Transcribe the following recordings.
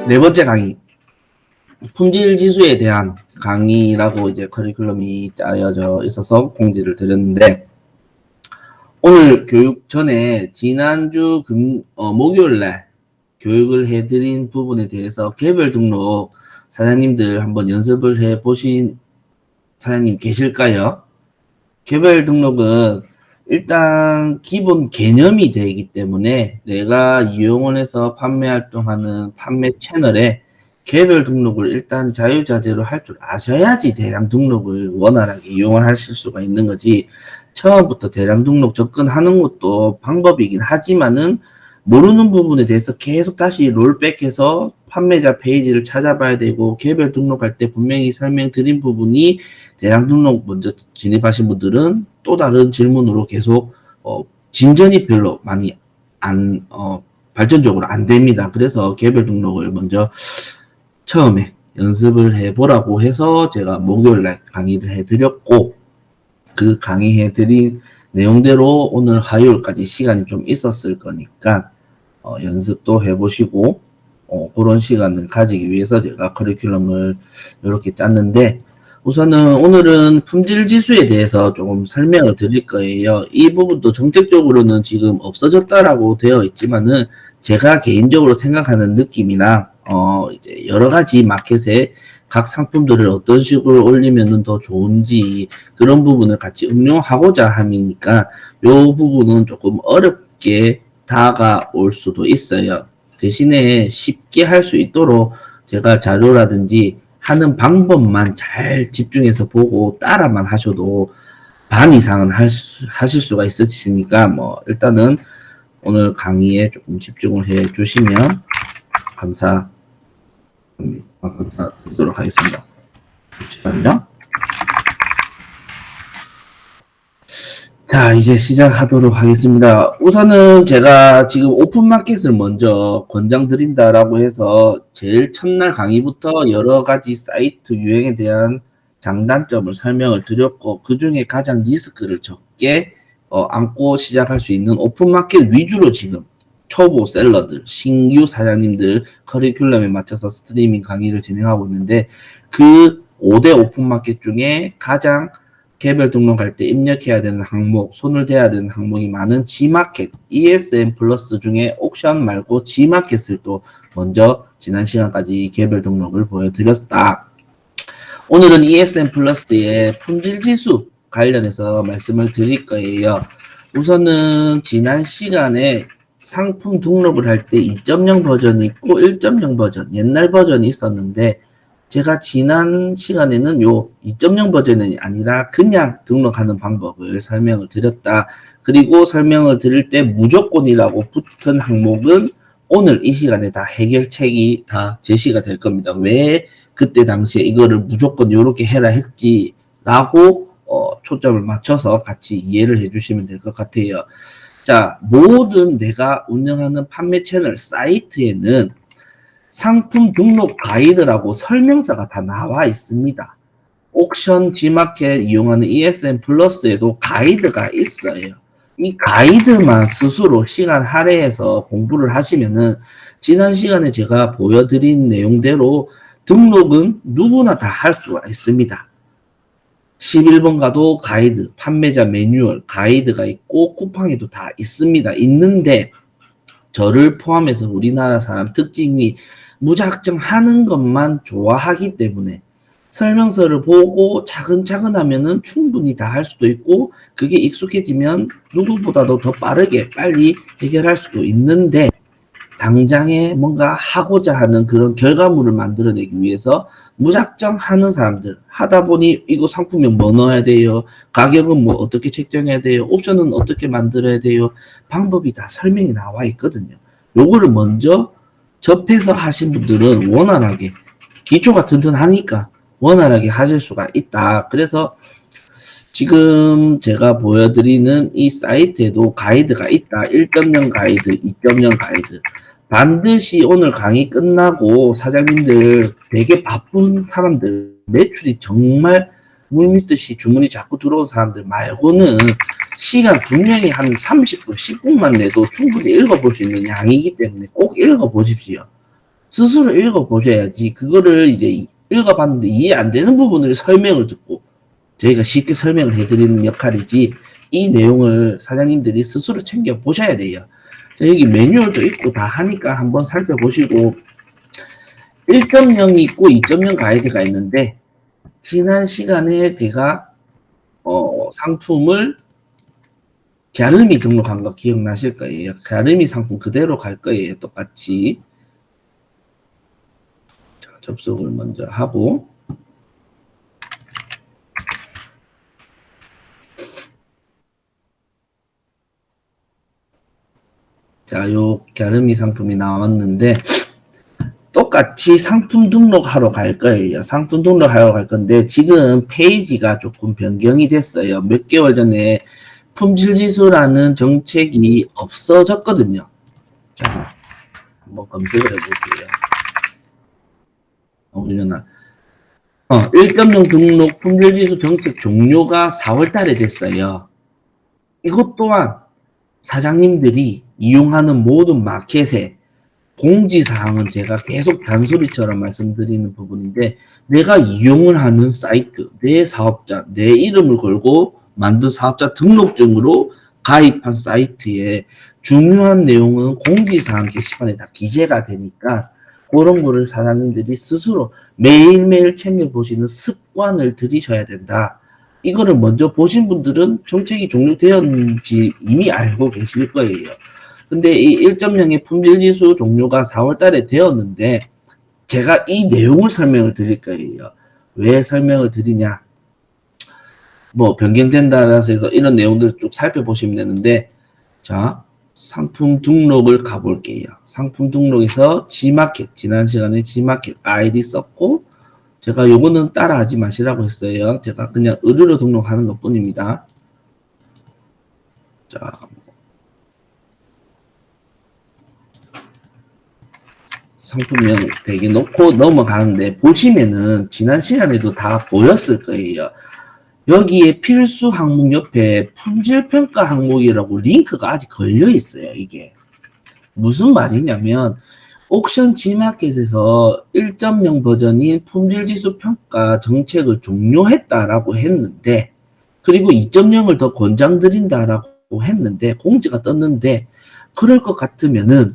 네 번째 강의, 품질 지수에 대한 강의라고 이제 커리큘럼이 짜여져 있어서 공지를 드렸는데, 오늘 교육 전에 지난주 목요일날 교육을 해드린 부분에 대해서 개별 등록 사장님들 한번 연습을 해보신 사장님 계실까요? 개별 등록은 일단 기본 개념이 되기 때문에 내가 이용을 해서 판매 활동하는 판매 채널에 개별 등록을 일단 자유자재로 할 줄 아셔야지 대량 등록을 원활하게 이용을 하실 수가 있는 거지. 처음부터 대량 등록 접근하는 것도 방법이긴 하지만은 모르는 부분에 대해서 계속 다시 롤백해서 판매자 페이지를 찾아봐야 되고, 개별 등록할 때 분명히 설명드린 부분이 대량 등록 먼저 진입하신 분들은 또 다른 질문으로 계속 진전이 별로 많이 발전적으로 안 됩니다. 그래서 개별 등록을 먼저 처음에 연습을 해보라고 해서 제가 목요일날 강의를 해드렸고, 그 강의해드린 내용대로 오늘 화요일까지 시간이 좀 있었을 거니까 연습도 해보시고 그런 시간을 가지기 위해서 제가 커리큘럼을 이렇게 짰는데, 우선은 오늘은 품질 지수에 대해서 조금 설명을 드릴 거예요. 이 부분도 정책적으로는 지금 없어졌다라고 되어 있지만은 제가 개인적으로 생각하는 느낌이나 이제 여러 가지 마켓에 각 상품들을 어떤 식으로 올리면 더 좋은지 그런 부분을 같이 응용하고자 함이니까 이 부분은 조금 어렵게 다가올 수도 있어요. 대신에 쉽게 할 수 있도록 제가 자료라든지 하는 방법만 잘 집중해서 보고 따라만 하셔도 반 이상은 하실 수가 있으시니까 일단은 오늘 강의에 조금 집중을 해 주시면 감사드리도록 하겠습니다. 잠시만요. 자, 이제 시작하도록 하겠습니다. 우선은 제가 지금 오픈마켓을 먼저 권장드린다라고 해서 제일 첫날 강의부터 여러 가지 사이트 유행에 대한 장단점을 설명을 드렸고, 그 중에 가장 리스크를 적게 안고 시작할 수 있는 오픈마켓 위주로 지금 초보 셀러들, 신규 사장님들 커리큘럼에 맞춰서 스트리밍 강의를 진행하고 있는데, 그 5대 오픈마켓 중에 가장 개별 등록할 때 입력해야 되는 항목, 손을 대야 되는 항목이 많은 G마켓, ESN 플러스 중에 옥션 말고 G마켓을 또 먼저 지난 시간까지 개별 등록을 보여드렸다. 오늘은 ESN 플러스의 품질 지수 관련해서 말씀을 드릴 거예요. 우선은 지난 시간에 상품 등록을 할 때 2.0 버전이 있고 1.0 버전, 옛날 버전이 있었는데, 제가 지난 시간에는 요 2.0 버전이 아니라 그냥 등록하는 방법을 설명을 드렸다. 그리고 설명을 드릴 때 무조건이라고 붙은 항목은 오늘 이 시간에 다 해결책이 다 제시가 될 겁니다. 왜 그때 당시에 이거를 무조건 이렇게 해라 했지라고 초점을 맞춰서 같이 이해를 해주시면 될 것 같아요. 자, 모든 내가 운영하는 판매 채널 사이트에는 상품 등록 가이드라고 설명서가 다 나와 있습니다. 옥션 G마켓 이용하는 ESN 플러스에도 가이드가 있어요. 이 가이드만 스스로 시간 할애해서 공부를 하시면은 지난 시간에 제가 보여드린 내용대로 등록은 누구나 다 할 수가 있습니다. 11번 가도 가이드, 판매자 매뉴얼, 가이드가 있고 쿠팡에도 다 있습니다. 있는데 저를 포함해서 우리나라 사람 특징이 무작정 하는 것만 좋아하기 때문에 설명서를 보고 차근차근 하면은 충분히 다 할 수도 있고, 그게 익숙해지면 누구보다도 더 빠르게 빨리 해결할 수도 있는데, 당장에 뭔가 하고자 하는 그런 결과물을 만들어내기 위해서 무작정 하는 사람들, 하다 보니 이거 상품명 뭐 넣어야 돼요, 가격은 뭐 어떻게 책정해야 돼요, 옵션은 어떻게 만들어야 돼요, 방법이 다 설명이 나와 있거든요. 요거를 먼저 접해서 하신 분들은 원활하게, 기초가 튼튼하니까 원활하게 하실 수가 있다. 그래서 지금 제가 보여드리는 이 사이트에도 가이드가 있다. 1.0 가이드, 2.0 가이드. 반드시 오늘 강의 끝나고 사장님들, 되게 바쁜 사람들, 매출이 정말 물밀듯이 주문이 자꾸 들어온 사람들 말고는 시간 분명히 한 30분, 10분만 내도 충분히 읽어볼 수 있는 양이기 때문에 꼭 읽어보십시오. 스스로 읽어보셔야지 그거를 이제 읽어봤는데 이해 안 되는 부분을 설명을 듣고 저희가 쉽게 설명을 해드리는 역할이지 이 내용을 사장님들이 스스로 챙겨보셔야 돼요. 자, 여기 매뉴얼도 있고 다 하니까 한번 살펴보시고 1.0이 있고 2.0 가이드가 있는데 지난 시간에 제가 상품을 갸름이 등록한 거 기억나실 거예요. 갸름이 상품 그대로 갈 거예요. 똑같이. 자, 접속을 먼저 하고 자, 요 갸름이 상품이 나왔는데 똑같이 상품 등록하러 갈 거예요. 상품 등록하러 갈 건데 지금 페이지가 조금 변경이 됐어요. 몇 개월 전에 품질지수라는 정책이 없어졌거든요. 자, 한번 검색을 해볼게요. 올려놔. 1.0 등록 품질지수 정책 종료가 4월 달에 됐어요. 이것 또한 사장님들이 이용하는 모든 마켓에 공지사항은 제가 계속 단소리처럼 말씀드리는 부분인데 내가 이용을 하는 사이트, 내 사업자, 내 이름을 걸고 만든 사업자 등록증으로 가입한 사이트에 중요한 내용은 공지사항 게시판에 다 기재가 되니까 그런 거를 사장님들이 스스로 매일매일 챙겨보시는 습관을 들이셔야 된다. 이거를 먼저 보신 분들은 정책이 종료되었는지 이미 알고 계실 거예요. 근데 이 1.0의 품질지수 종료가 4월 달에 되었는데 제가 이 내용을 설명을 드릴 거예요. 왜 설명을 드리냐? 뭐 변경된다라서 해서 이런 내용들을 쭉 살펴보시면 되는데 자, 상품 등록을 가볼게요. 상품 등록에서 G마켓, 지난 시간에 G마켓 아이디 썼고 제가 요거는 따라하지 마시라고 했어요. 제가 그냥 의뢰로 등록하는 것 뿐입니다. 자, 상품명 대기 놓고 넘어가는데 보시면은 지난 시간에도 다 보였을 거예요. 여기에 필수 항목 옆에 품질평가 항목이라고 링크가 아직 걸려 있어요. 이게 무슨 말이냐면 옥션 G마켓에서 1.0 버전인 품질지수 평가 정책을 종료했다라고 했는데 그리고 2.0을 더 권장드린다라고 했는데 공지가 떴는데 그럴 것 같으면은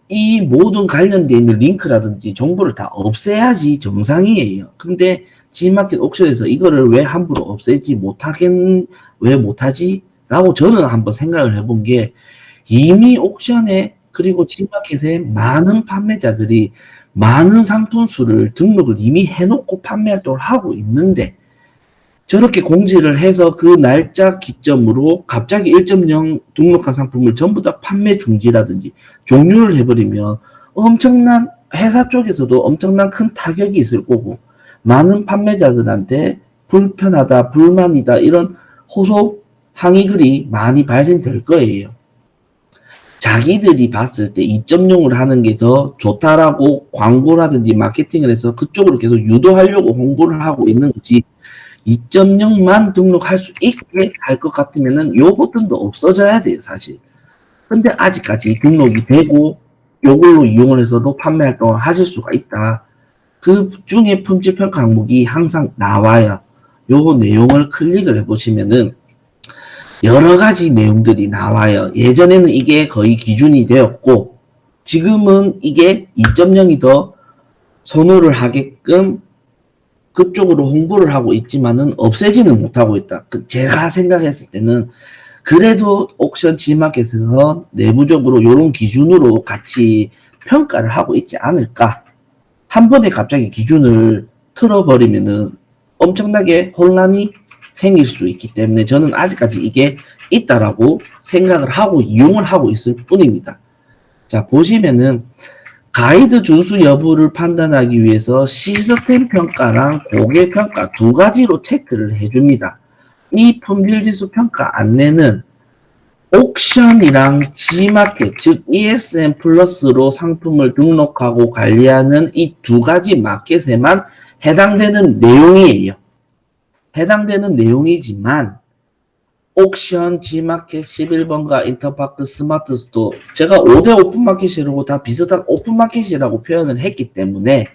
이 모든 관련되어 있는 링크라든지 정보를 다 없애야지 정상이에요. 근데 G마켓 옥션에서 이거를 왜 함부로 없애지 왜 못하지? 라고 저는 한번 생각을 해본 게 이미 옥션에 그리고 G마켓에 많은 판매자들이 많은 상품 수를 등록을 이미 해놓고 판매 활동을 하고 있는데 저렇게 공지를 해서 그 날짜 기점으로 갑자기 1.0 등록한 상품을 전부 다 판매 중지라든지 종료를 해버리면 엄청난 회사 쪽에서도 엄청난 큰 타격이 있을 거고 많은 판매자들한테 불편하다, 불만이다 이런 호소, 항의글이 많이 발생될 거예요. 자기들이 봤을 때 2.0을 하는 게 더 좋다라고 광고라든지 마케팅을 해서 그쪽으로 계속 유도하려고 홍보를 하고 있는 거지 2.0만 등록할 수 있게 할 것 같으면은 요 버튼도 없어져야 돼요, 사실. 근데 아직까지 등록이 되고 요걸로 이용을 해서도 판매 활동을 하실 수가 있다. 그 중에 품질평가 항목이 항상 나와요. 요 내용을 클릭을 해보시면은 여러 가지 내용들이 나와요. 예전에는 이게 거의 기준이 되었고 지금은 이게 2.0이 더 선호를 하게끔 그쪽으로 홍보를 하고 있지만은 없애지는 못하고 있다. 제가 생각했을 때는 그래도 옥션 G마켓에서 내부적으로 이런 기준으로 같이 평가를 하고 있지 않을까. 한 번에 갑자기 기준을 틀어버리면은 엄청나게 혼란이 생길 수 있기 때문에 저는 아직까지 이게 있다라고 생각을 하고 이용을 하고 있을 뿐입니다. 자, 보시면은 가이드 준수 여부를 판단하기 위해서 시스템 평가랑 고객 평가 두 가지로 체크를 해줍니다. 이 품질지수 평가 안내는 옥션이랑 G마켓, 즉 ESN 플러스로 상품을 등록하고 관리하는 이 두 가지 마켓에만 해당되는 내용이에요. 해당되는 내용이지만 옥션, G마켓, 11번가, 인터파크, 스마트스토어, 제가 5대 오픈마켓이라고 다 비슷한 오픈마켓이라고 표현을 했기 때문에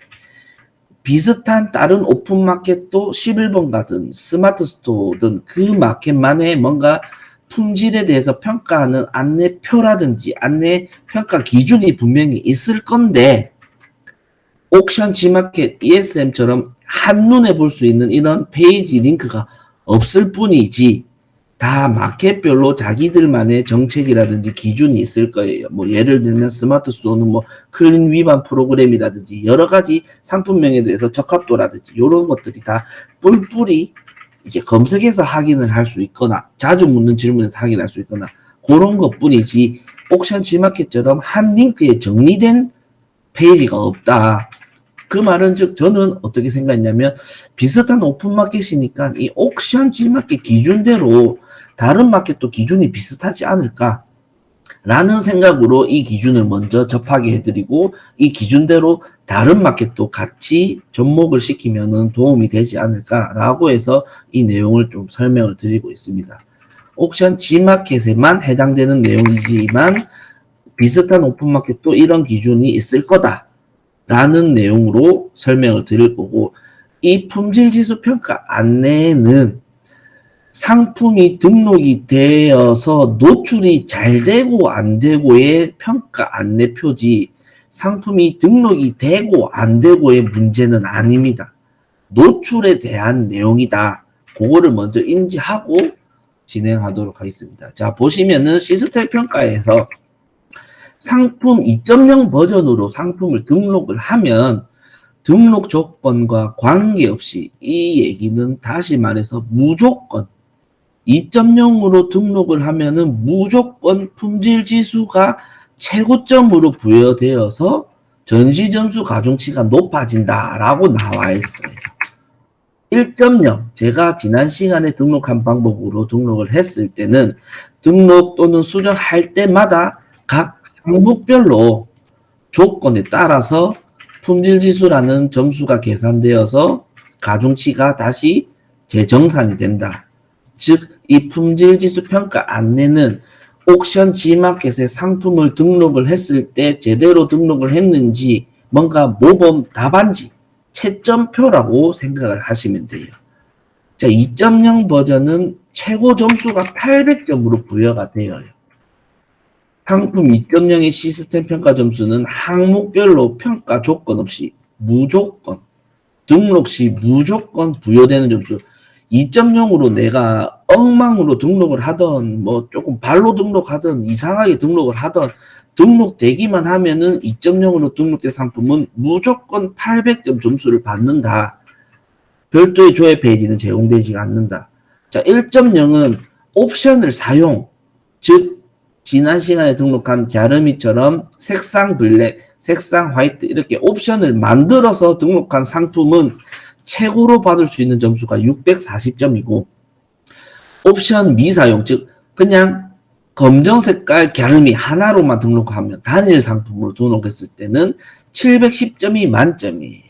비슷한 다른 오픈마켓도 11번가든 스마트스토어든 그 마켓만의 뭔가 품질에 대해서 평가하는 안내표라든지 안내 평가 기준이 분명히 있을 건데, 옥션, G마켓, ESM처럼 한눈에 볼 수 있는 이런 페이지 링크가 없을 뿐이지 다 마켓별로 자기들만의 정책이라든지 기준이 있을 거예요. 뭐 예를 들면 스마트 스토어는 뭐 클린 위반 프로그램이라든지 여러 가지 상품명에 대해서 적합도라든지 이런 것들이 다 뿔뿔이 이제 검색해서 확인을 할 수 있거나 자주 묻는 질문에서 확인할 수 있거나 그런 것뿐이지 옥션, G마켓처럼 한 링크에 정리된 페이지가 없다. 그 말은 즉 저는 어떻게 생각했냐면 비슷한 오픈마켓이니까 이 옥션, G마켓 기준대로 다른 마켓도 기준이 비슷하지 않을까 라는 생각으로 이 기준을 먼저 접하게 해드리고 이 기준대로 다른 마켓도 같이 접목을 시키면 도움이 되지 않을까라고 해서 이 내용을 좀 설명을 드리고 있습니다. 옥션, G마켓에만 해당되는 내용이지만 비슷한 오픈마켓도 이런 기준이 있을 거다 라는 내용으로 설명을 드릴 거고, 이 품질지수 평가 안내는 상품이 등록이 되어서 노출이 잘 되고 안 되고의 평가 안내표지 상품이 등록이 되고 안 되고의 문제는 아닙니다. 노출에 대한 내용이다. 그거를 먼저 인지하고 진행하도록 하겠습니다. 자, 보시면은 시스템 평가에서 상품 2.0 버전으로 상품을 등록을 하면 등록 조건과 관계없이 이 얘기는 다시 말해서 무조건 2.0으로 등록을 하면은 무조건 품질 지수가 최고점으로 부여되어서 전시 점수 가중치가 높아진다라고 나와 있어요. 1.0 제가 지난 시간에 등록한 방법으로 등록을 했을 때는 등록 또는 수정할 때마다 각 항목별로 조건에 따라서 품질지수라는 점수가 계산되어서 가중치가 다시 재정산이 된다. 즉 이 품질지수 평가 안내는 옥션, G마켓에 상품을 등록을 했을 때 제대로 등록을 했는지 뭔가 모범 답안지 채점표라고 생각을 하시면 돼요. 자, 2.0 버전은 최고 점수가 800점으로 부여가 되어요. 상품 2.0의 시스템 평가 점수는 항목별로 평가 조건 없이 무조건 등록 시 무조건 부여되는 점수. 2.0으로 내가 엉망으로 등록을 하던 뭐 조금 발로 등록하던 이상하게 등록을 하던 등록되기만 하면은 2.0으로 등록된 상품은 무조건 800점 점수를 받는다. 별도의 조회 페이지는 제공되지 않는다. 자, 1.0은 옵션을 사용, 즉 지난 시간에 등록한 갸름이처럼 색상 블랙, 색상 화이트 이렇게 옵션을 만들어서 등록한 상품은 최고로 받을 수 있는 점수가 640점이고 옵션 미사용, 즉 그냥 검정 색깔 갸름이 하나로만 등록하면 단일 상품으로 등록했을 때는 710점이 만점이에요.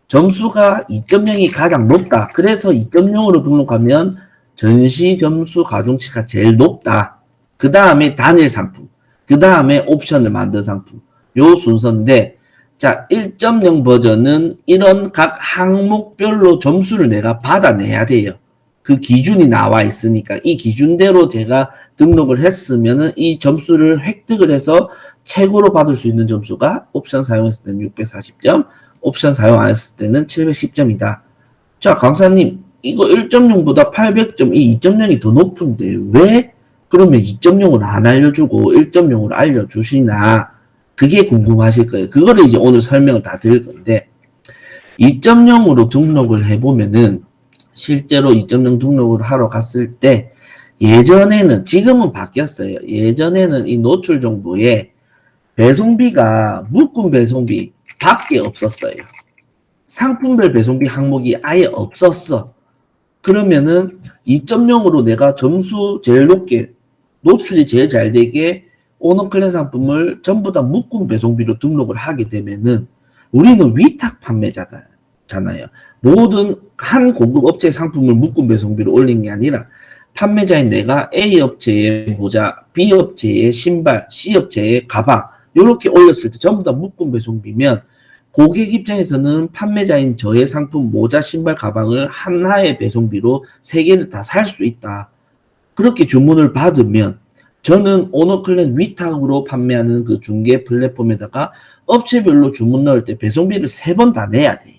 점수가 2.0이 가장 높다. 그래서 2.0으로 등록하면 전시 점수 가중치가 제일 높다. 그 다음에 단일 상품, 그 다음에 옵션을 만든 상품, 요 순서인데, 자, 1.0 버전은 이런 각 항목별로 점수를 내가 받아내야 돼요. 그 기준이 나와 있으니까 이 기준대로 제가 등록을 했으면은 이 점수를 획득을 해서 최고로 받을 수 있는 점수가 옵션 사용했을 때는 640점, 옵션 사용 안 했을 때는 710점이다. 자, 강사님, 이거 1.0보다 800점, 이 2.0이 더 높은데 왜 그러면 2.0을 안 알려주고 1.0으로 알려주시나? 그게 궁금하실 거예요. 그거를 이제 오늘 설명을 다 드릴 건데 2.0으로 등록을 해보면은 실제로 2.0 등록을 하러 갔을 때 예전에는, 지금은 바뀌었어요. 예전에는 이 노출 정보에 배송비가 묶음 배송비 밖에 없었어요. 상품별 배송비 항목이 아예 없었어. 그러면은 2.0으로 내가 점수 제일 높게 노출이 제일 잘 되게 오너클랜 상품을 전부 다 묶음 배송비로 등록을 하게 되면은 우리는 위탁 판매자잖아요. 모든 한 공급 업체 상품을 묶음 배송비로 올린 게 아니라 판매자인 내가 A 업체의 모자, B 업체의 신발, C 업체의 가방 이렇게 올렸을 때 전부 다 묶음 배송비면 고객 입장에서는 판매자인 저의 상품 모자, 신발, 가방을 하나의 배송비로 3개를 다 살 수 있다. 그렇게 주문을 받으면 저는 오너클랜 위탁으로 판매하는 그 중개 플랫폼에다가 업체별로 주문 넣을 때 배송비를 3번 다 내야 돼요.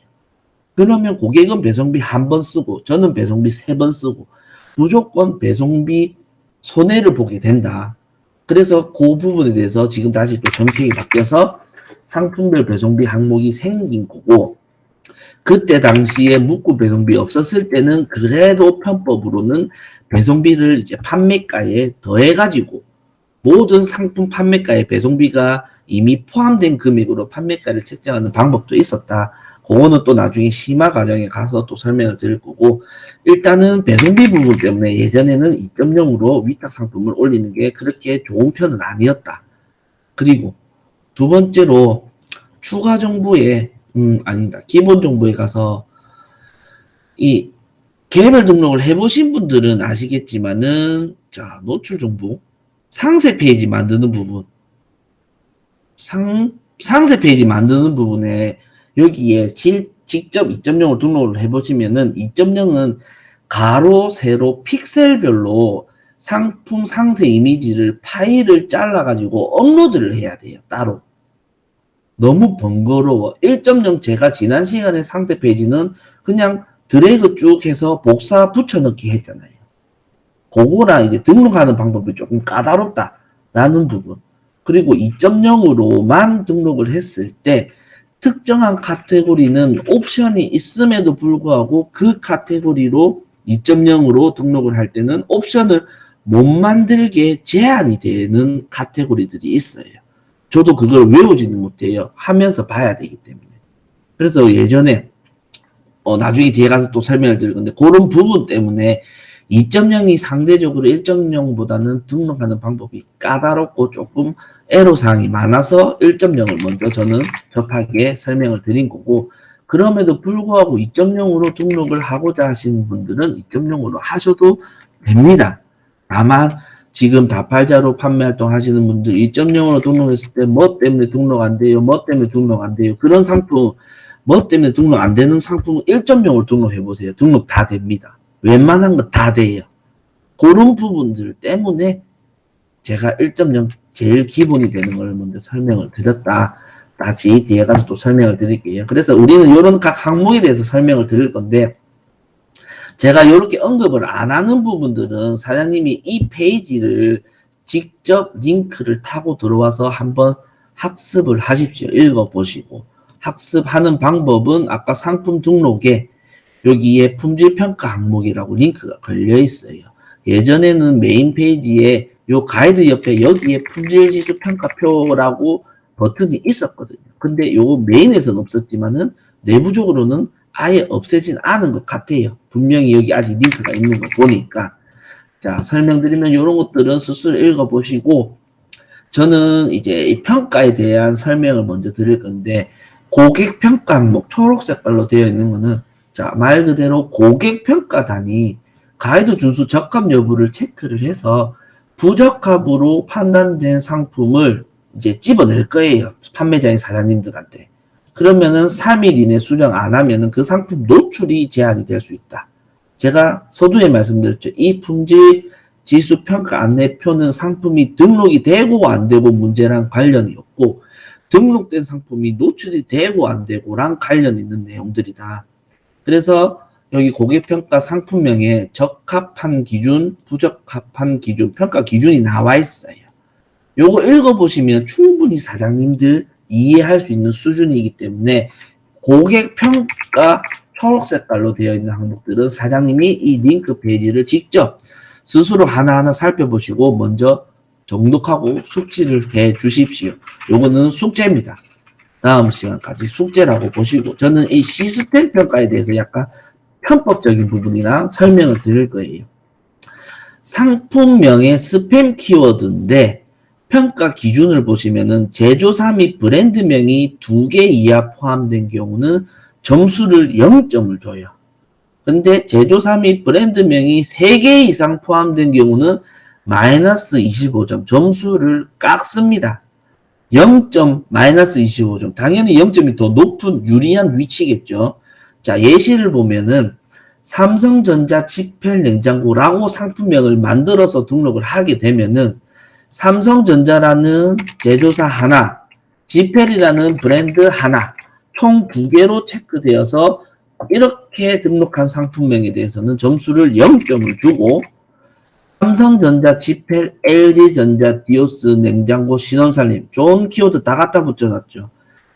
그러면 고객은 배송비 1번 쓰고 저는 배송비 3번 쓰고 무조건 배송비 손해를 보게 된다. 그래서 그 부분에 대해서 지금 다시 또 정책이 바뀌어서 상품별 배송비 항목이 생긴 거고, 그때 당시에 묶고 배송비 없었을 때는 그래도 편법으로는 배송비를 이제 판매가에 더해가지고 모든 상품 판매가에 배송비가 이미 포함된 금액으로 판매가를 책정하는 방법도 있었다. 그거는 또 나중에 심화 과정에 가서 또 설명을 드릴 거고, 일단은 배송비 부분 때문에 예전에는 2.0으로 위탁 상품을 올리는 게 그렇게 좋은 편은 아니었다. 그리고 두 번째로 추가 정보에 아니다. 기본 정보에 가서 이 개별 등록을 해보신 분들은 아시겠지만은, 자, 노출 정보 상세 페이지 만드는 부분, 상세 페이지 만드는 부분에 여기에 직접 2.0을 등록을 해보시면은 2.0은 가로, 세로, 픽셀별로 상품 상세 이미지를 파일을 잘라가지고 업로드를 해야 돼요. 따로. 너무 번거로워. 1.0 제가 지난 시간에 상세 페이지는 그냥 드래그 쭉 해서 복사 붙여넣기 했잖아요. 그거랑 이제 등록하는 방법이 조금 까다롭다라는 부분. 그리고 2.0으로만 등록을 했을 때 특정한 카테고리는 옵션이 있음에도 불구하고 그 카테고리로 2.0으로 등록을 할 때는 옵션을 못 만들게 제한이 되는 카테고리들이 있어요. 저도 그걸 외우지는 못해요. 하면서 봐야 되기 때문에. 그래서 예전에 나중에 뒤에 가서 또 설명을 드릴 건데 그런 부분 때문에 2.0이 상대적으로 1.0보다는 등록하는 방법이 까다롭고 조금 애로사항이 많아서 1.0을 먼저 저는 접하게 설명을 드린 거고, 그럼에도 불구하고 2.0으로 등록을 하고자 하시는 분들은 2.0으로 하셔도 됩니다. 다만 지금 다팔자로 판매 활동 하시는 분들 2.0으로 등록했을 때 뭐 때문에 등록 안 돼요, 뭐 때문에 등록 안 돼요, 그런 상품 뭐 때문에 등록 안 되는 상품은 1.0으로 등록해 보세요. 등록 다 됩니다. 웬만한 거 다 돼요. 그런 부분들 때문에 제가 1.0 제일 기본이 되는 걸 먼저 설명을 드렸다. 다시 뒤에 가서 또 설명을 드릴게요. 그래서 우리는 이런 각 항목에 대해서 설명을 드릴 건데, 제가 이렇게 언급을 안 하는 부분들은 사장님이 이 페이지를 직접 링크를 타고 들어와서 한번 학습을 하십시오. 읽어보시고. 학습하는 방법은 아까 상품 등록에 여기에 품질평가 항목이라고 링크가 걸려 있어요. 예전에는 메인 페이지에 요 가이드 옆에 여기에 품질지수 평가표라고 버튼이 있었거든요. 근데 요 메인에서는 없었지만은 내부적으로는 아예 없애진 않은 것 같아요. 분명히 여기 아직 링크가 있는 거 보니까. 자, 설명드리면 이런 것들은 스스로 읽어보시고, 저는 이제 이 평가에 대한 설명을 먼저 드릴 건데, 고객 평가 항목 초록 색깔로 되어 있는 거는, 자, 말 그대로 고객 평가단이 가이드 준수 적합 여부를 체크를 해서 부적합으로 판단된 상품을 이제 집어낼 거예요. 판매자인 사장님들한테. 그러면은 3일 이내 수정 안 하면은 그 상품 노출이 제한이 될 수 있다. 제가 서두에 말씀드렸죠. 이 품질 지수 평가 안내표는 상품이 등록이 되고 안 되고 문제랑 관련이 없고, 등록된 상품이 노출이 되고 안 되고랑 관련 있는 내용들이다. 그래서 여기 고객평가 상품명에 적합한 기준, 부적합한 기준, 평가 기준이 나와 있어요. 요거 읽어보시면 충분히 사장님들 이해할 수 있는 수준이기 때문에 고객평가 초록 색깔로 되어 있는 항목들은 사장님이 이 링크 페이지를 직접 스스로 하나하나 살펴보시고 먼저 정독하고 숙지를 해 주십시오. 요거는 숙제입니다. 다음 시간까지 숙제라고 보시고, 저는 이 시스템 평가에 대해서 약간 편법적인 부분이랑 설명을 드릴 거예요. 상품명의 스팸 키워드인데 평가 기준을 보시면은 제조사 및 브랜드명이 2개 이하 포함된 경우는 점수를 0점을 줘요. 근데 제조사 및 브랜드명이 3개 이상 포함된 경우는 마이너스 25점 점수를 깎습니다. 0점 마이너스 25점. 당연히 0점이 더 높은 유리한 위치겠죠. 자, 예시를 보면은 삼성전자 지펠 냉장고라고 상품명을 만들어서 등록을 하게 되면은 삼성전자라는 제조사 하나, 지펠이라는 브랜드 하나, 총 2개로 체크되어서 이렇게 등록한 상품명에 대해서는 점수를 0점을 주고 삼성전자, 지펠, LG전자, 디오스, 냉장고, 신원살림 좋은 키워드 다 갖다 붙여놨죠.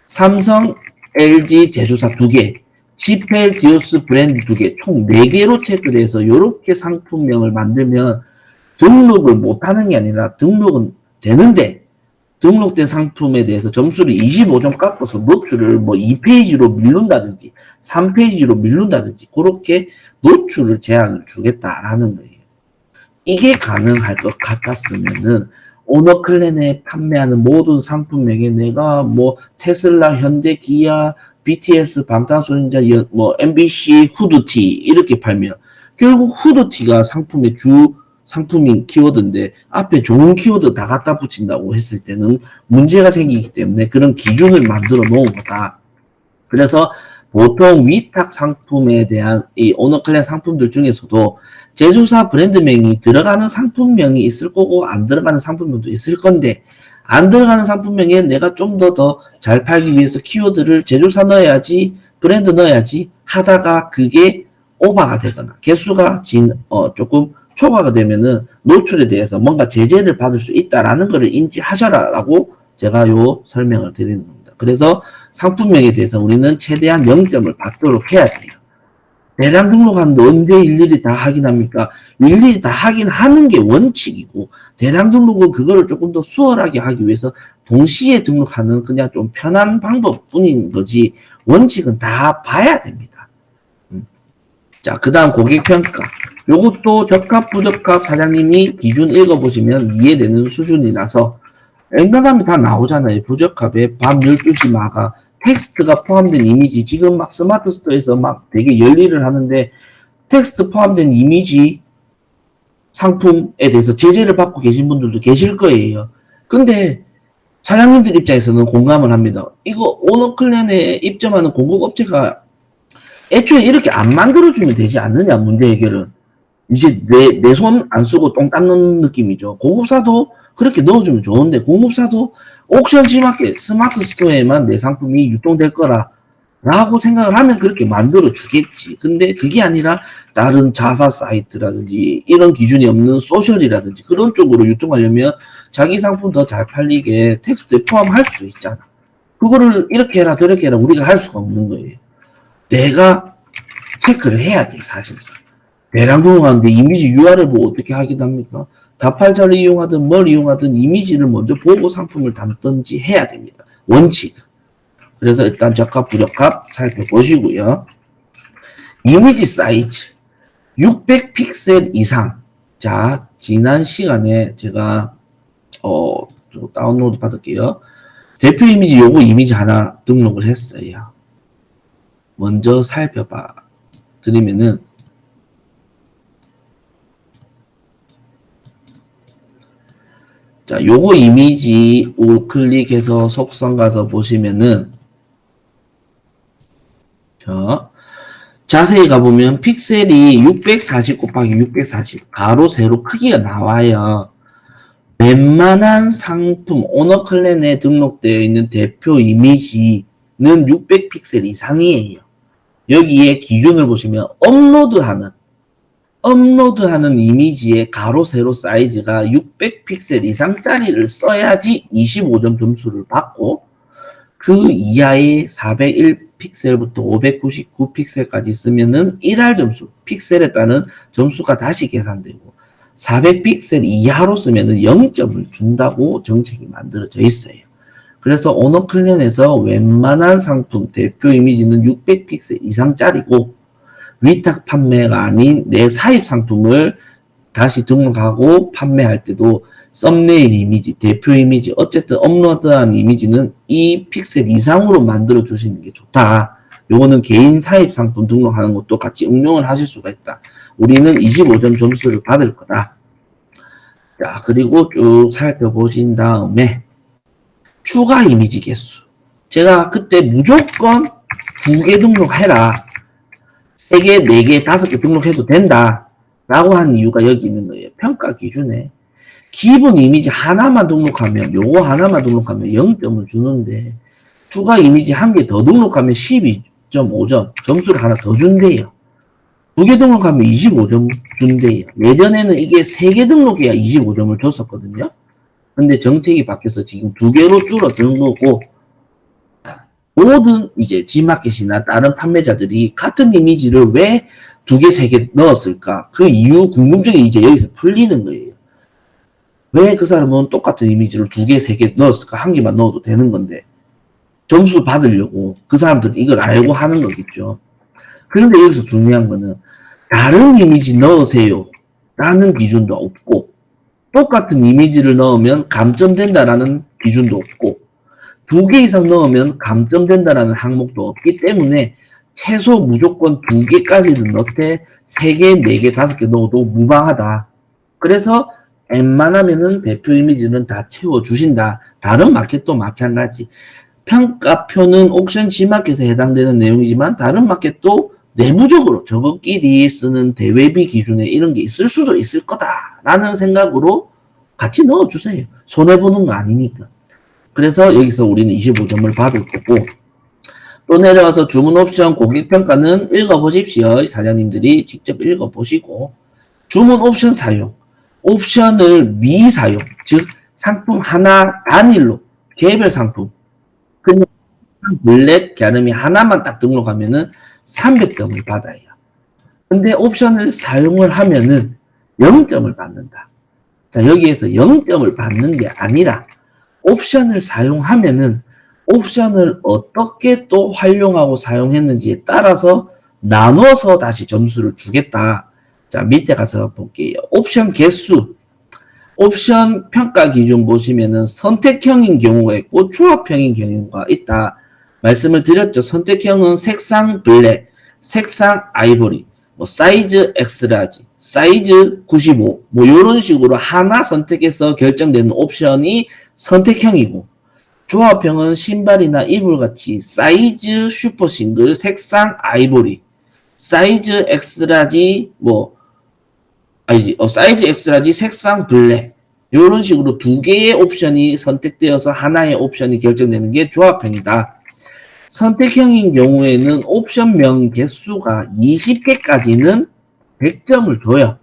삼성, LG 제조사 2개, 지펠, 디오스 브랜드 2개, 총 4개로 체크돼서 이렇게 상품명을 만들면 등록을 못하는 게 아니라 등록은 되는데 등록된 상품에 대해서 점수를 25점 깎아서 노출을 뭐 2페이지로 밀른다든지 3페이지로 밀른다든지 그렇게 노출을 제한을 주겠다라는 거예요. 이게 가능할 것 같았으면은 오너클랜에 판매하는 모든 상품명에 내가 뭐 테슬라, 현대, 기아, BTS, 방탄소년단, 뭐 MBC, 후드티 이렇게 팔면 결국 후드티가 상품의 주 상품인 키워드인데 앞에 좋은 키워드 다 갖다 붙인다고 했을 때는 문제가 생기기 때문에 그런 기준을 만들어 놓은 거다. 그래서 보통 위탁 상품에 대한 이 오너클랜 상품들 중에서도 제조사 브랜드명이 들어가는 상품명이 있을 거고 안 들어가는 상품명도 있을 건데 안 들어가는 상품명에 내가 좀 더 잘 팔기 위해서 키워드를 제조사 넣어야지 브랜드 넣어야지 하다가 그게 오버가 되거나 개수가 조금 초과가 되면은 노출에 대해서 뭔가 제재를 받을 수 있다라는 것을 인지하셔라라고 제가 요 설명을 드리는 겁니다. 그래서 상품명에 대해서 우리는 최대한 0점을 받도록 해야 돼요. 대량 등록하는데 언제 일일이 다 확인합니까? 일일이 다 확인하는 게 원칙이고 대량 등록은 그거를 조금 더 수월하게 하기 위해서 동시에 등록하는 그냥 좀 편한 방법뿐인 거지 원칙은 다 봐야 됩니다. 자, 그 다음 고객평가. 요것도 적합, 부적합 사장님이 기준 읽어보시면 이해되는 수준이라서 앵간하면 다 나오잖아요. 부적합에 밤 12시 마가 텍스트가 포함된 이미지 지금 막 스마트 스토어에서 막 되게 열일을 하는데 텍스트 포함된 이미지 상품에 대해서 제재를 받고 계신 분들도 계실 거예요. 근데 사장님들 입장에서는 공감을 합니다. 이거 오너클랜에 입점하는 공급업체가 애초에 이렇게 안 만들어주면 되지 않느냐 문제 해결은. 이제 내 손 안 쓰고 똥 닦는 느낌이죠. 공급사도 그렇게 넣어주면 좋은데 공급사도 옥션 G마켓 스마트 스토어에만 내 상품이 유통될 거라 라고 생각을 하면 그렇게 만들어 주겠지. 근데 그게 아니라 다른 자사 사이트라든지 이런 기준이 없는 소셜이라든지 그런 쪽으로 유통하려면 자기 상품 더 잘 팔리게 텍스트에 포함할 수 있잖아. 그거를 이렇게 해라 저렇게 해라 우리가 할 수가 없는 거예요. 내가 체크를 해야 돼 사실상. 대량 등록하는데 이미지 URL 보고 어떻게 하기도 합니까? 다팔자를 이용하든 뭘 이용하든 이미지를 먼저 보고 상품을 담든지 해야 됩니다. 원칙. 그래서 일단 적합, 부적합 살펴보시고요. 이미지 사이즈 600픽셀 이상. 자, 지난 시간에 제가 다운로드 받을게요. 대표 이미지 요거 이미지 하나 등록을 했어요. 먼저 살펴봐 드리면은 자, 요거 이미지 우클릭해서 속성 가서 보시면은 자, 자세히 가보면 픽셀이 640 곱하기 640 가로 세로 크기가 나와요. 웬만한 상품 오너클랜에 등록되어 있는 대표 이미지는 600픽셀 이상이에요. 여기에 기준을 보시면 업로드하는 이미지의 가로 세로 사이즈가 600픽셀 이상짜리를 써야지 25점 점수를 받고 그 이하의 401픽셀부터 599픽셀까지 쓰면은 1할 점수, 픽셀에 따른 점수가 다시 계산되고 400픽셀 이하로 쓰면은 0점을 준다고 정책이 만들어져 있어요. 그래서 오너클랜에서 웬만한 상품 대표 이미지는 600픽셀 이상짜리고 위탁 판매가 아닌 내 사입 상품을 다시 등록하고 판매할 때도 썸네일 이미지, 대표 이미지, 어쨌든 업로드한 이미지는 이 픽셀 이상으로 만들어 주시는 게 좋다. 요거는 개인 사입 상품 등록하는 것도 같이 응용을 하실 수가 있다. 우리는 25점 점수를 받을 거다. 자, 그리고 쭉 살펴보신 다음에 추가 이미지 개수. 제가 그때 무조건 2개 등록해라. 3개, 4개, 5개 등록해도 된다. 라고 한 이유가 여기 있는 거예요. 평가 기준에. 기본 이미지 하나만 등록하면, 요거 하나만 등록하면 0점을 주는데, 추가 이미지 1개 더 등록하면 12.5점, 점수를 하나 더 준대요. 2개 등록하면 25점 준대요. 예전에는 이게 3개 등록해야 25점을 줬었거든요. 근데 정책이 바뀌어서 지금 2개로 줄어든 거고, 모든 이제 G마켓이나 다른 판매자들이 같은 이미지를 왜 2개, 3개 넣었을까? 그 이유 궁금증이 이제 여기서 풀리는 거예요. 왜 그 사람은 똑같은 이미지를 2개, 3개 넣었을까? 1개만 넣어도 되는 건데 점수 받으려고 그 사람들은 이걸 알고 하는 거겠죠. 그런데 여기서 중요한 거는 다른 이미지 넣으세요 라는 기준도 없고 똑같은 이미지를 넣으면 감점된다라는 기준도 없고 2개 이상 넣으면 감점된다라는 항목도 없기 때문에 최소 무조건 2개까지는 넣되 3개, 4개, 5개 넣어도 무방하다. 그래서 웬만하면은 대표 이미지는 다 채워주신다. 다른 마켓도 마찬가지. 평가표는 옥션 G마켓에 해당되는 내용이지만 다른 마켓도 내부적으로 저것끼리 쓰는 대외비 기준에 이런 게 있을 수도 있을 거다라는 생각으로 같이 넣어주세요. 손해보는 거 아니니까. 그래서 여기서 우리는 25점을 받을 거고 또 내려와서 주문 옵션 고객평가는 읽어보십시오. 사장님들이 직접 읽어보시고 주문 옵션 사용, 옵션을 미사용, 즉 상품 하나 단일로 개별 상품 그냥 블랙 갸름이 하나만 딱 등록하면은 300점을 받아요. 근데 옵션을 사용을 하면은 0점을 받는다. 자, 여기에서 0점을 받는 게 아니라 옵션을 사용하면은 옵션을 어떻게 또 활용하고 사용했는지에 따라서 나눠서 다시 점수를 주겠다. 자, 밑에 가서 볼게요. 옵션 개수. 옵션 평가 기준 보시면은 선택형인 경우가 있고 조합형인 경우가 있다. 말씀을 드렸죠. 선택형은 색상 블랙, 색상 아이보리, 뭐 사이즈 엑스라지, 사이즈 95, 뭐 이런 식으로 하나 선택해서 결정되는 옵션이 선택형이고 조합형은 신발이나 이불같이 사이즈 슈퍼 싱글, 색상 아이보리, 사이즈 엑스라지, 사이즈 엑스라지, 색상 블랙 이런 식으로 2개의 옵션이 선택되어서 하나의 옵션이 결정되는 게 조합형이다. 선택형인 경우에는 옵션명 개수가 20개까지는 100점을 줘요.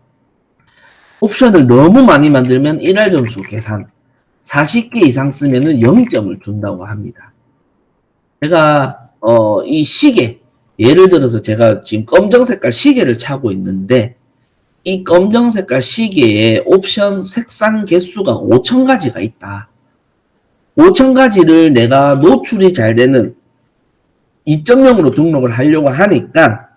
옵션을 너무 많이 만들면 1할 점수 계산 40개 이상 쓰면은 0점을 준다고 합니다. 제가 이 시계 예를 들어서 제가 지금 검정 색깔 시계를 차고 있는데 이 검정 색깔 시계에 옵션 색상 개수가 5,000가지가 있다. 5,000가지를 내가 노출이 잘 되는 2.0으로 등록을 하려고 하니까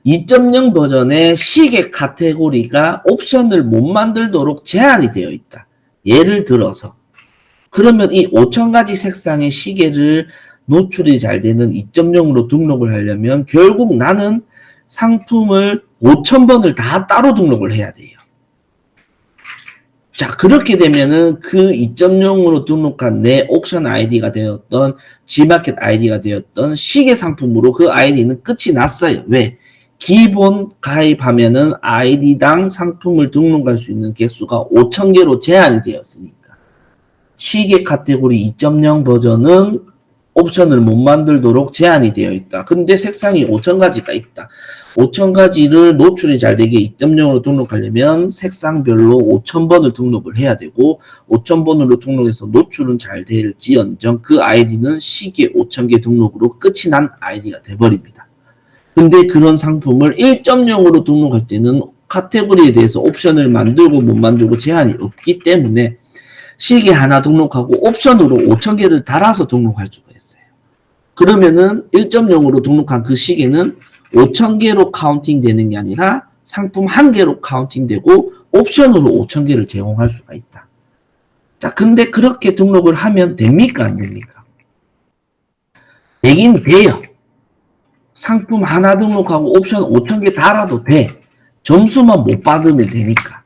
2.0 버전의 시계 카테고리가 옵션을 못 만들도록 제한이 되어 있다. 예를 들어서 그러면 이 5,000가지 색상의 시계를 노출이 잘 되는 2.0으로 등록을 하려면 결국 나는 상품을 5,000번을 다 따로 등록을 해야 돼요. 자, 그렇게 되면은 그 2.0으로 등록한 내 옥션 아이디가 되었던 G마켓 아이디가 되었던 시계 상품으로 그 아이디는 끝이 났어요. 왜? 기본 가입하면은 아이디당 상품을 등록할 수 있는 개수가 5,000개로 제한이 되었으니까. 시계 카테고리 2.0 버전은 옵션을 못 만들도록 제한이 되어 있다. 근데 색상이 5,000가지가 있다. 5,000가지를 노출이 잘 되게 2.0으로 등록하려면 색상별로 5,000번을 등록을 해야 되고 5,000번으로 등록해서 노출은 잘 될지언정 그 아이디는 시계 5,000개 등록으로 끝이 난 아이디가 돼버립니다. 근데 그런 상품을 1.0으로 등록할 때는 카테고리에 대해서 옵션을 만들고 못 만들고 제한이 없기 때문에 시계 하나 등록하고 옵션으로 5,000개를 달아서 등록할 수가 있어요. 그러면은 1.0으로 등록한 그 시계는 5,000개로 카운팅 되는 게 아니라 상품 1개로 카운팅 되고 옵션으로 5,000개를 제공할 수가 있다. 자, 근데 그렇게 등록을 하면 됩니까? 안 됩니까? 되긴 돼요. 상품 하나 등록하고 옵션 5,000개 달아도 돼. 점수만 못 받으면 되니까.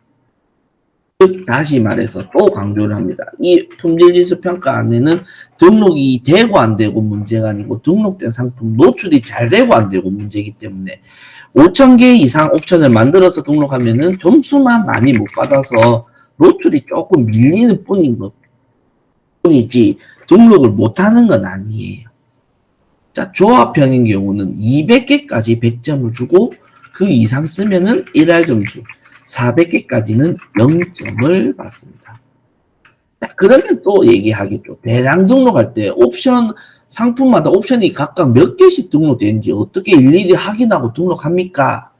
즉 다시 말해서 또 강조를 합니다. 이 품질지수 평가 안에는 등록이 되고 안 되고 문제가 아니고 등록된 상품 노출이 잘 되고 안 되고 문제이기 때문에 5,000개 이상 옵션을 만들어서 등록하면은 점수만 많이 못 받아서 노출이 조금 밀리는 뿐이지 등록을 못하는 건 아니에요. 자, 조합형인 경우는 200개까지 100점을 주고 그 이상 쓰면은 1할 점수, 400개까지는 0점을 받습니다. 자, 그러면 또 얘기하겠죠. 대량 등록할 때 옵션, 상품마다 옵션이 각각 몇 개씩 등록되는지 어떻게 일일이 확인하고 등록합니까?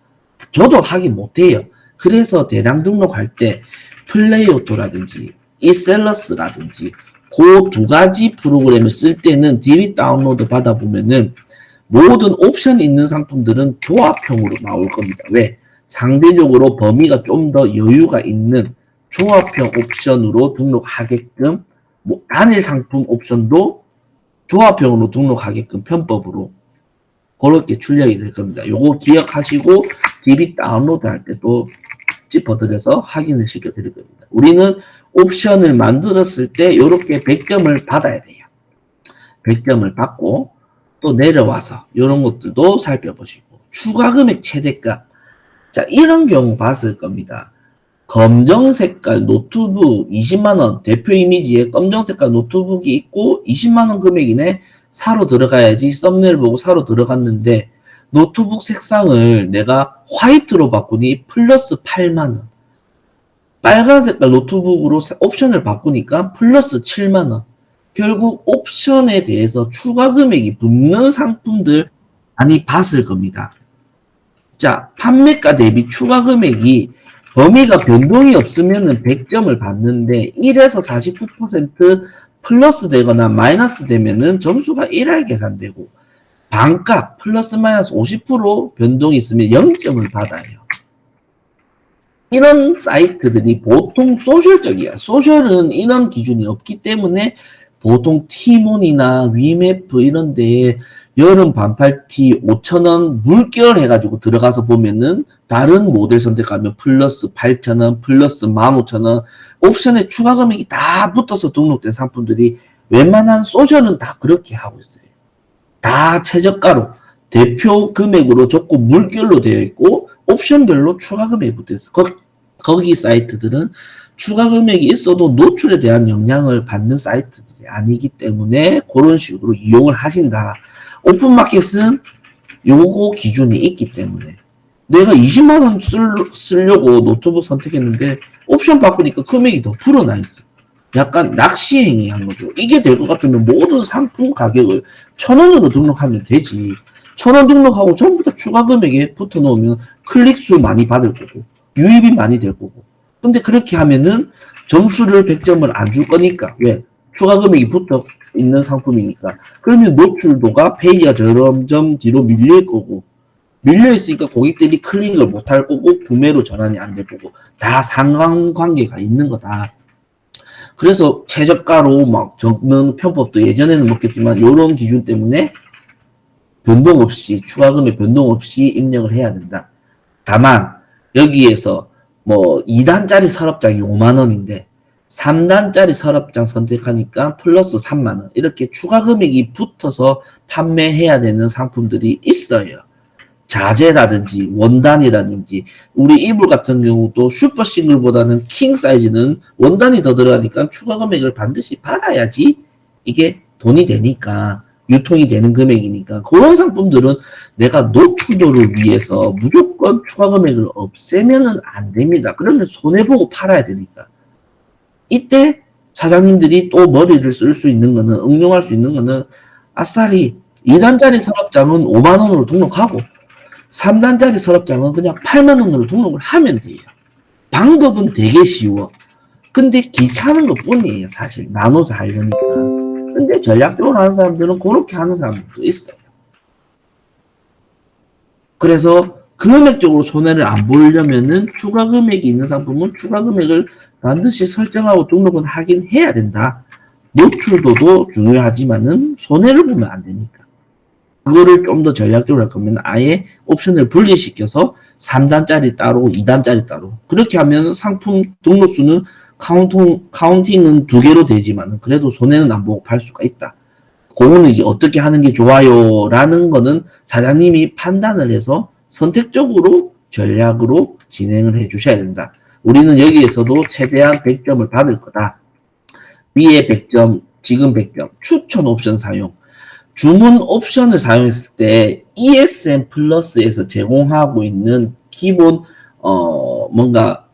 저도 확인 못해요. 그래서 대량 등록할 때 플레이오토라든지 이셀러스라든지 그 두 가지 프로그램을 쓸 때는 DB 다운로드 받아보면은 모든 옵션이 있는 상품들은 조합형으로 나올 겁니다. 왜? 상대적으로 범위가 좀 더 여유가 있는 조합형 옵션으로 등록하게끔 뭐 단일 상품 옵션도 조합형으로 등록하게끔 편법으로 그렇게 출력이 될 겁니다. 요거 기억하시고 DB 다운로드 할 때도 짚어드려서 확인을 시켜드릴 겁니다. 우리는 옵션을 만들었을 때 이렇게 100점을 받아야 돼요. 100점을 받고 또 내려와서 이런 것들도 살펴보시고 추가 금액 최대값 자 이런 경우 봤을 겁니다. 검정 색깔 노트북 20만원 대표 이미지에 검정 색깔 노트북이 있고 20만원 금액이네 사러 들어가야지 썸네일 보고 사러 들어갔는데 노트북 색상을 내가 화이트로 바꾸니 플러스 8만원 빨간 색깔 노트북으로 옵션을 바꾸니까 플러스 7만원 결국 옵션에 대해서 추가 금액이 붙는 상품들 많이 봤을 겁니다. 자, 판매가 대비 추가 금액이 범위가 변동이 없으면 100점을 받는데 1에서 49% 플러스 되거나 마이너스 되면은 점수가 1할 계산되고 반값 플러스 마이너스 50% 변동이 있으면 0점을 받아요. 이런 사이트들이 보통 소셜적이야. 소셜은 이런 기준이 없기 때문에 보통 티몬이나 위메프 이런 데에 여름 반팔티 5,000원 물결 해가지고 들어가서 보면은 다른 모델 선택하면 플러스 8,000원, 플러스 15,000원 옵션에 추가 금액이 다 붙어서 등록된 상품들이 웬만한 소셜은 다 그렇게 하고 있어요. 다 최저가로 대표 금액으로 적고 물결로 되어 있고 옵션별로 추가 금액이 붙어 있어. 거기 사이트들은 추가 금액이 있어도 노출에 대한 영향을 받는 사이트들이 아니기 때문에 그런 식으로 이용을 하신다. 오픈마켓은 요거 기준이 있기 때문에 내가 20만원 쓰려고 노트북 선택했는데 옵션 바꾸니까 금액이 더 불어나 있어. 약간 낚시행위 한 거죠. 이게 될 것 같으면 모든 상품 가격을 1,000원으로 등록하면 되지. 1,000원 등록하고 전부 다 추가 금액에 붙어 놓으면 클릭수 많이 받을 거고 유입이 많이 될 거고. 근데 그렇게 하면은 점수를 100점을 안 줄 거니까. 왜? 추가 금액이 붙어 있는 상품이니까. 그러면 노출도가 페이지가 점점 뒤로 밀릴 거고. 밀려 있으니까 고객들이 클릭을 못 할 거고 구매로 전환이 안 될 거고. 다 상관관계가 있는 거다. 그래서 최저가로 막 적는 편법도 예전에는 먹겠지만 이런 기준 때문에 변동 없이 추가 금액 변동 없이 입력을 해야 된다. 다만 여기에서 뭐 2단짜리 서랍장이 5만원인데 3단짜리 서랍장 선택하니까 플러스 3만원 이렇게 추가 금액이 붙어서 판매해야 되는 상품들이 있어요. 자재라든지 원단이라든지 우리 이불 같은 경우도 슈퍼 싱글보다는 킹 사이즈는 원단이 더 들어가니까 추가 금액을 반드시 받아야지 이게 돈이 되니까 유통이 되는 금액이니까 그런 상품들은 내가 노출도를 위해서 무조건 추가 금액을 없애면은 안 됩니다. 그러면 손해보고 팔아야 되니까 이때 사장님들이 또 머리를 쓸 수 있는 거는 응용할 수 있는 거는 아싸리 2단짜리 서랍장은 5만원으로 등록하고 3단짜리 서랍장은 그냥 8만원으로 등록을 하면 돼요. 방법은 되게 쉬워. 근데 귀찮은 것 뿐이에요. 사실 나눠서 하려니까. 근데 전략적으로 하는 사람들은 그렇게 하는 사람들도 있어요. 그래서 금액적으로 손해를 안 보려면은 추가 금액이 있는 상품은 추가 금액을 반드시 설정하고 등록은 하긴 해야 된다. 노출도도 중요하지만은 손해를 보면 안 되니까. 그거를 좀 더 전략적으로 할 거면 아예 옵션을 분리시켜서 3단짜리 따로, 2단짜리 따로. 그렇게 하면 상품 등록수는 카운팅은 2개로 되지만 그래도 손해는 안 보고 팔 수가 있다. 그거는 이제 어떻게 하는 게 좋아요 라는 거는 사장님이 판단을 해서 선택적으로 전략으로 진행을 해 주셔야 된다. 우리는 여기에서도 최대한 100점을 받을 거다. 위에 100점, 지금 100점. 추천 옵션 사용. 주문 옵션을 사용했을 때 ESN 플러스에서 제공하고 있는 기본 뭔가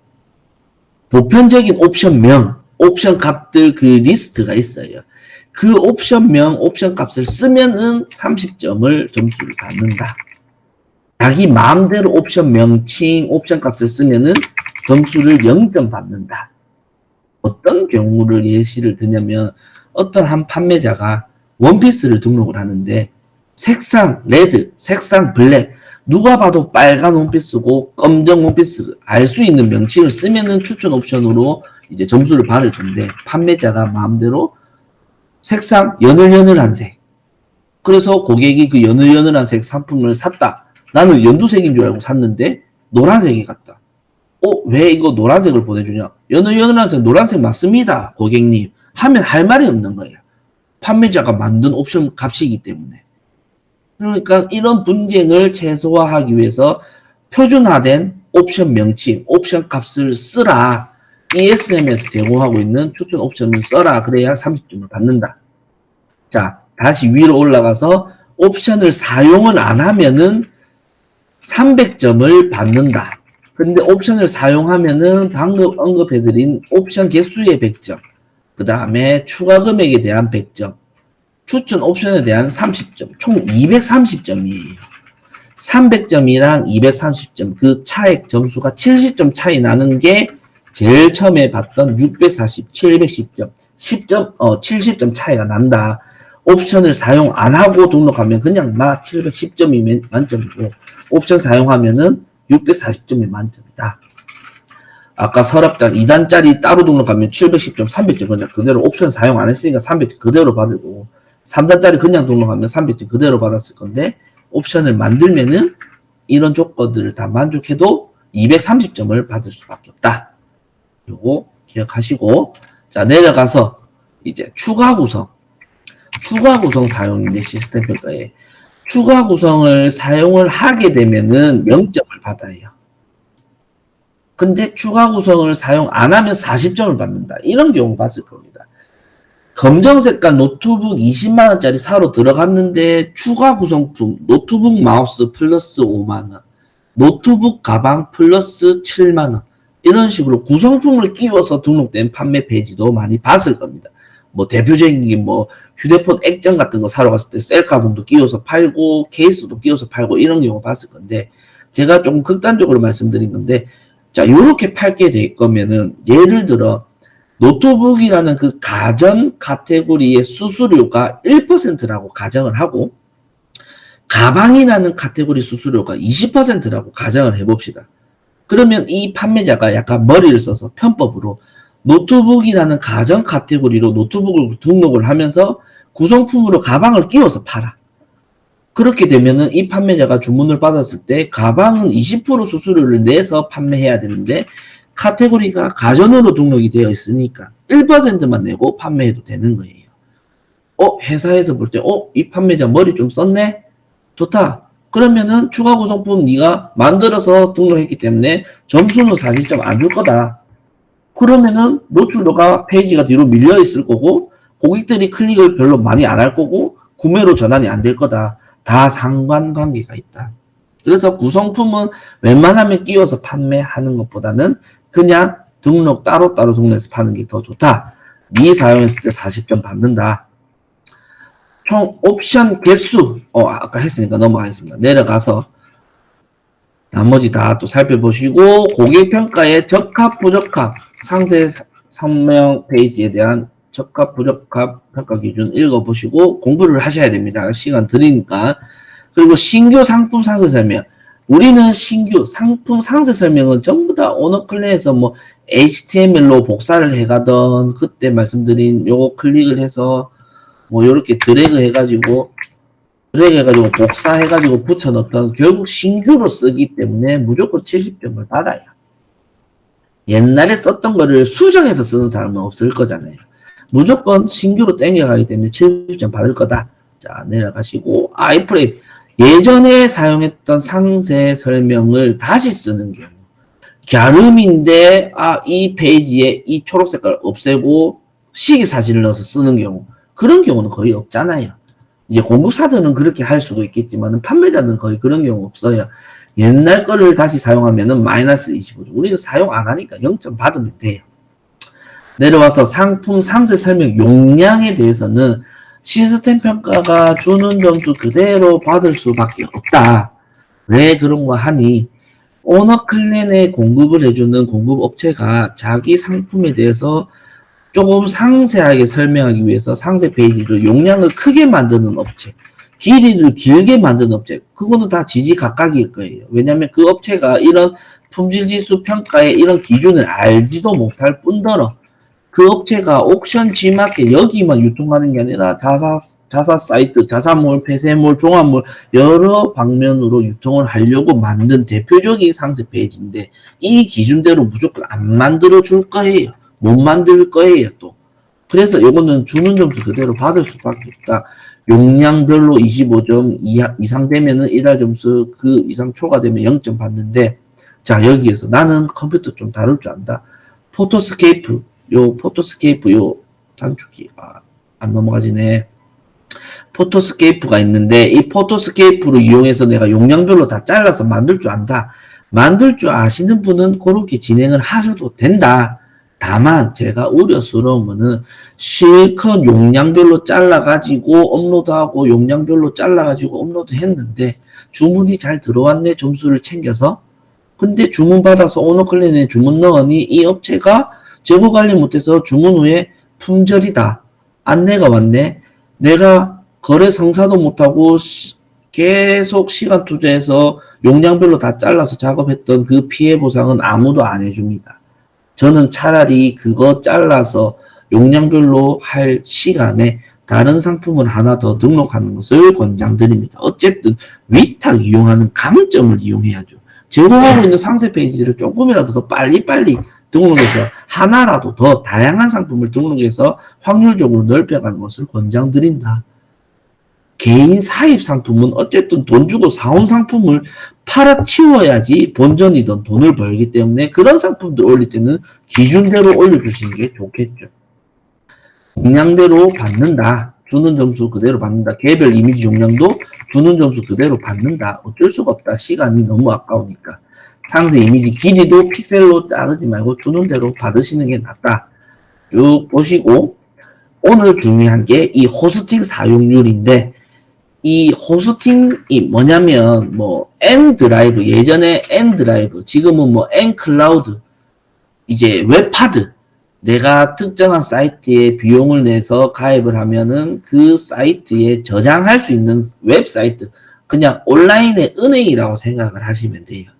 보편적인 옵션명, 옵션 값들 그 리스트가 있어요. 그 옵션명, 옵션 값을 쓰면은 30점을 점수를 받는다. 자기 마음대로 옵션 명칭, 옵션 값을 쓰면은 점수를 0점 받는다. 어떤 경우를 예시를 드냐면 어떤 한 판매자가 원피스를 등록을 하는데 색상 레드, 색상 블랙, 누가 봐도 빨간 원피스고 검정 원피스 알 수 있는 명칭을 쓰면은 추천 옵션으로 이제 점수를 받을 텐데 판매자가 마음대로 색상 연을연을한 색. 그래서 고객이 그 연을연을한 색 상품을 샀다. 나는 연두색인 줄 알고 샀는데 노란색이 같다. 왜 이거 노란색을 보내주냐? 연을연을한 색 노란색 맞습니다. 고객님. 하면 할 말이 없는 거예요. 판매자가 만든 옵션 값이기 때문에. 그러니까 이런 분쟁을 최소화하기 위해서 표준화된 옵션 명칭, 옵션 값을 쓰라. ESM에서 제공하고 있는 추천 옵션을 써라. 그래야 30점을 받는다. 자, 다시 위로 올라가서 옵션을 사용을 안 하면은 300점을 받는다. 근데 옵션을 사용하면은 방금 언급해드린 옵션 개수의 100점, 그 다음에 추가 금액에 대한 100점, 추천 옵션에 대한 30점, 총 230점이에요. 300점이랑 230점, 그 차액 점수가 70점 차이 나는 게 제일 처음에 봤던 640, 710점, 10점, 70점 차이가 난다. 옵션을 사용 안 하고 등록하면 그냥 710점이 만점이고, 옵션 사용하면은 640점이 만점이다. 아까 서랍장 2단짜리 따로 등록하면 710점, 300점 그냥 그대로 옵션 사용 안 했으니까 300점 그대로 받을 거고, 3단짜리 그냥 등록하면 300점 그대로 받았을 건데, 옵션을 만들면은 이런 조건들을 다 만족해도 230점을 받을 수밖에 없다. 요거 기억하시고, 자, 내려가서 이제 추가 구성 사용인데 시스템 평가에 추가 구성을 사용을 하게 되면은 0점을 받아요. 근데 추가 구성을 사용 안 하면 40점을 받는다. 이런 경우 봤을 겁니다. 검정 색깔 노트북 20만원짜리 사러 들어갔는데 추가 구성품 노트북 마우스 플러스 5만원, 노트북 가방 플러스 7만원, 이런 식으로 구성품을 끼워서 등록된 판매 페이지도 많이 봤을 겁니다. 뭐 대표적인 게 뭐 휴대폰 액정 같은 거 사러 갔을 때 셀카봉도 끼워서 팔고 케이스도 끼워서 팔고 이런 경우 봤을 건데, 제가 조금 극단적으로 말씀드린 건데, 자, 요렇게 팔게 될 거면은 예를 들어 노트북이라는 그 가전 카테고리의 수수료가 1%라고 가정을 하고 가방이라는 카테고리 수수료가 20%라고 가정을 해봅시다. 그러면 이 판매자가 약간 머리를 써서 편법으로 노트북이라는 가전 카테고리로 노트북을 등록을 하면서 구성품으로 가방을 끼워서 팔아. 그렇게 되면은 이 판매자가 주문을 받았을 때 가방은 20% 수수료를 내서 판매해야 되는데 카테고리가 가전으로 등록이 되어 있으니까 1%만 내고 판매해도 되는 거예요. 회사에서 볼 때 이 판매자 머리 좀 썼네? 좋다. 그러면은 추가 구성품 네가 만들어서 등록했기 때문에 점수는 40점 안 줄 거다. 그러면은 노출도가 페이지가 뒤로 밀려 있을 거고 고객들이 클릭을 별로 많이 안 할 거고 구매로 전환이 안 될 거다. 다 상관관계가 있다. 그래서 구성품은 웬만하면 끼워서 판매하는 것보다는 그냥 등록 따로따로 등록해서 파는 게 더 좋다. 미사용했을 때 40점 받는다. 총 옵션 개수 아까 했으니까 넘어가겠습니다. 내려가서 나머지 다 또 살펴보시고 고객평가의 적합 부적합 상세 설명 페이지에 대한 적합 부적합 평가 기준 읽어보시고 공부를 하셔야 됩니다. 시간 드리니까. 그리고 신규 상품 상세 설명, 우리는 신규 상품 상세 설명은 전부 다 오너클레에서 뭐 HTML로 복사를 해가던 그때 말씀드린 요거 클릭을 해서 뭐 요렇게 드래그 해가지고 그래가지고 복사해가지고 붙여넣던 결국 신규로 쓰기 때문에 무조건 70점을 받아요. 옛날에 썼던 거를 수정해서 쓰는 사람은 없을 거잖아요. 무조건 신규로 땡겨가기 때문에 70점 받을 거다. 자, 내려가시고, 아이프레임. 예전에 사용했던 상세 설명을 다시 쓰는 경우. 갸름인데, 이 페이지에 이 초록 색깔 없애고, 시계 사진을 넣어서 쓰는 경우. 그런 경우는 거의 없잖아요. 이제 공급사들은 그렇게 할 수도 있겠지만, 판매자들은 거의 그런 경우 없어요. 옛날 거를 다시 사용하면은 마이너스 25점. 우리는 사용 안 하니까 0점 받으면 돼요. 내려와서 상품 상세 설명 용량에 대해서는 시스템 평가가 주는 점수 그대로 받을 수밖에 없다. 왜 그런가 하니 오너클랜에 공급을 해주는 공급업체가 자기 상품에 대해서 조금 상세하게 설명하기 위해서 상세 페이지를 용량을 크게 만드는 업체, 길이를 길게 만드는 업체, 그거는 다 지지각각일 거예요. 왜냐하면 그 업체가 이런 품질지수 평가의 이런 기준을 알지도 못할 뿐더러 그 업체가 옥션 G마켓 여기만 유통하는 게 아니라 자사 사이트, 자사몰, 폐쇄몰, 종합몰 여러 방면으로 유통을 하려고 만든 대표적인 상세 페이지인데 이 기준대로 무조건 안 만들어 줄 거예요. 못 만들 거예요 또. 그래서 이거는 주는 점수 그대로 받을 수밖에 없다. 용량별로 25점 이상 되면은 1할 점수, 그 이상 초과되면 0점 받는데 자 여기에서 나는 컴퓨터 좀 다룰 줄 안다. 포토스케이프 요 단축키 안 넘어가지네. 포토스케이프가 있는데 이 포토스케이프로 이용해서 내가 용량별로 다 잘라서 만들 줄 안다. 만들 줄 아시는 분은 그렇게 진행을 하셔도 된다. 다만 제가 우려스러운 거는 실컷 용량별로 잘라가지고 업로드하고 용량별로 잘라가지고 업로드 했는데 주문이 잘 들어왔네 점수를 챙겨서 근데 주문 받아서 오너클랜에 주문 넣으니 이 업체가 재고 관리 못해서 주문 후에 품절이다. 안내가 왔네. 내가 거래 성사도 못하고 계속 시간 투자해서 용량별로 다 잘라서 작업했던 그 피해 보상은 아무도 안 해줍니다. 저는 차라리 그거 잘라서 용량별로 할 시간에 다른 상품을 하나 더 등록하는 것을 권장드립니다. 어쨌든 위탁 이용하는 가맹점을 이용해야죠. 제공하고 있는 상세 페이지를 조금이라도 더 빨리빨리 등록해서 하나라도 더 다양한 상품을 등록해서 확률적으로 넓혀가는 것을 권장드린다. 개인 사입 상품은 어쨌든 돈 주고 사온 상품을 팔아치워야지 본전이든 돈을 벌기 때문에 그런 상품들 올릴 때는 기준대로 올려주시는 게 좋겠죠. 용량대로 받는다. 주는 점수 그대로 받는다. 개별 이미지 용량도 주는 점수 그대로 받는다. 어쩔 수가 없다. 시간이 너무 아까우니까. 상세 이미지 길이도 픽셀로 자르지 말고 주는 대로 받으시는 게 낫다. 쭉 보시고 오늘 중요한 게 이 호스팅 사용률인데 이 호스팅이 뭐냐면 뭐 N드라이브 예전에 N드라이브 지금은 뭐 N클라우드 이제 웹하드 내가 특정한 사이트에 비용을 내서 가입을 하면은 그 사이트에 저장할 수 있는 웹사이트 그냥 온라인의 은행이라고 생각을 하시면 돼요.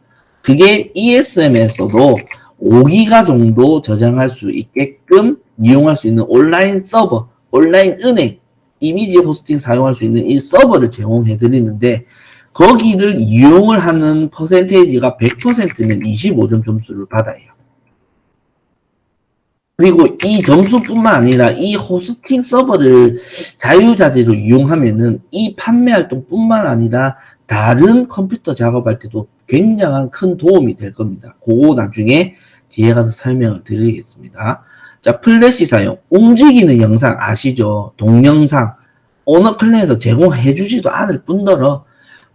그게 ESM에서도 5기가 정도 저장할 수 있게끔 이용할 수 있는 온라인 서버, 온라인 은행, 이미지 호스팅 사용할 수 있는 이 서버를 제공해 드리는데 거기를 이용을 하는 퍼센테이지가 100%면 25점 점수를 받아요. 그리고 이 점수뿐만 아니라 이 호스팅 서버를 자유자재로 이용하면은 이 판매 활동뿐만 아니라 다른 컴퓨터 작업할 때도 굉장한 큰 도움이 될 겁니다. 그거 나중에 뒤에 가서 설명을 드리겠습니다. 자, 플래시 사용. 움직이는 영상 아시죠? 동영상. 오너클랜에서 제공해주지도 않을 뿐더러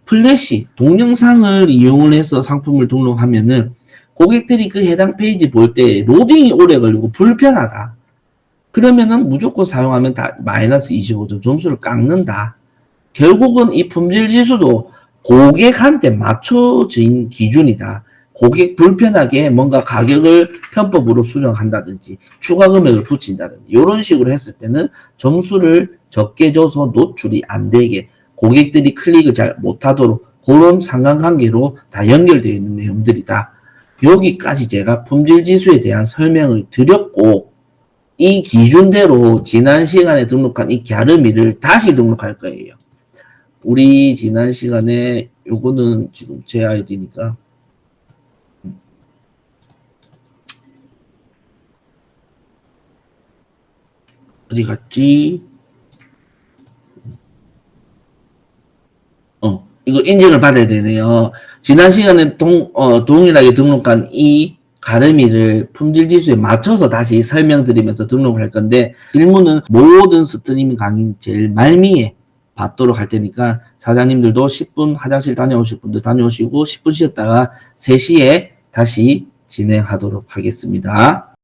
플래시, 동영상을 이용을 해서 상품을 등록하면은 고객들이 그 해당 페이지 볼 때 로딩이 오래 걸리고 불편하다. 그러면은 무조건 사용하면 다 마이너스 25점 점수를 깎는다. 결국은 이 품질 지수도 고객한테 맞춰진 기준이다. 고객 불편하게 뭔가 가격을 편법으로 수정한다든지 추가 금액을 붙인다든지 이런 식으로 했을 때는 점수를 적게 줘서 노출이 안 되게 고객들이 클릭을 잘 못하도록 그런 상관관계로 다 연결되어 있는 내용들이다. 여기까지 제가 품질 지수에 대한 설명을 드렸고 이 기준대로 지난 시간에 등록한 이 갸름이를 다시 등록할 거예요. 우리 지난 시간에 요거는 지금 제 아이디니까 어디 갔지? 이거 인증을 받아야 되네요. 지난 시간에 동일하게 등록한 이 가르미를 품질 지수에 맞춰서 다시 설명드리면서 등록을 할 건데, 질문은 모든 스트리밍 강의 제일 말미에 받도록 할 테니까 사장님들도 10분 화장실 다녀오실 분들 다녀오시고 10분 쉬었다가 3시에 다시 진행하도록 하겠습니다.